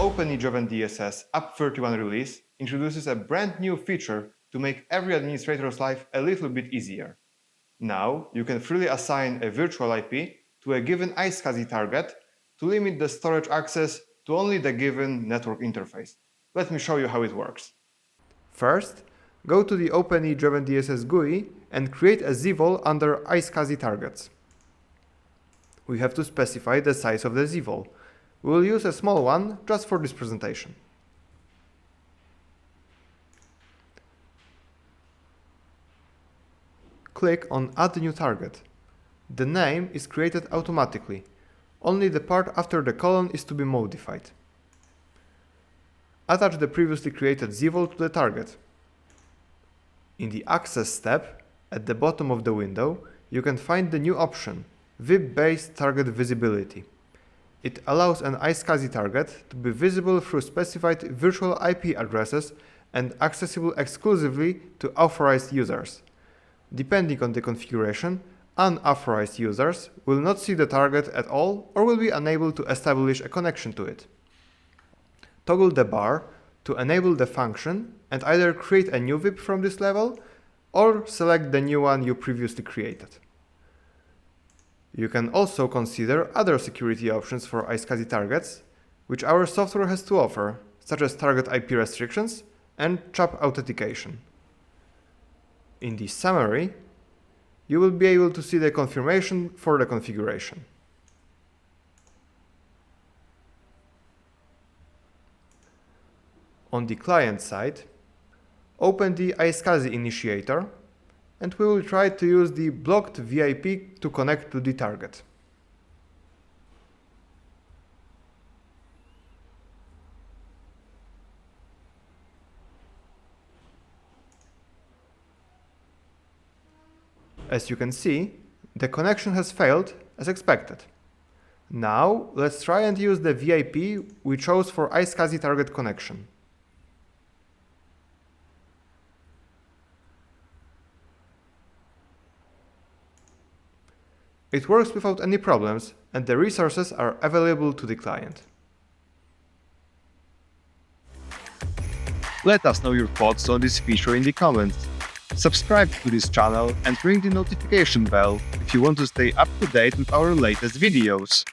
Open-E JovianDSS Up31 release introduces a brand new feature to make every administrator's life a little bit easier. Now, you can freely assign a virtual IP to a given iSCSI target to limit the storage access to only the given network interface. Let me show you how it works. First, go to the Open-E JovianDSS GUI and create a zvol under iSCSI targets. We have to specify the size of the zvol. We will use a small one just for this presentation. Click on Add New Target. The name is created automatically. Only the part after the colon is to be modified. Attach the previously created zvol to the target. In the Access step, at the bottom of the window, you can find the new option, VIP-based target visibility. It allows an iSCSI target to be visible through specified virtual IP addresses and accessible exclusively to authorized users. Depending on the configuration, unauthorized users will not see the target at all or will be unable to establish a connection to it. Toggle the bar to enable the function and either create a new VIP from this level or select the new one you previously created. You can also consider other security options for iSCSI targets, which our software has to offer, such as target IP restrictions and CHAP authentication. In the summary, you will be able to see the confirmation for the configuration. On the client side, open the iSCSI initiator and we will try to use the blocked VIP to connect to the target. As you can see, the connection has failed as expected. Now, let's try and use the VIP we chose for iSCSI target connection. It works without any problems, and the resources are available to the client. Let us know your thoughts on this feature in the comments. Subscribe to this channel and ring the notification bell if you want to stay up to date with our latest videos.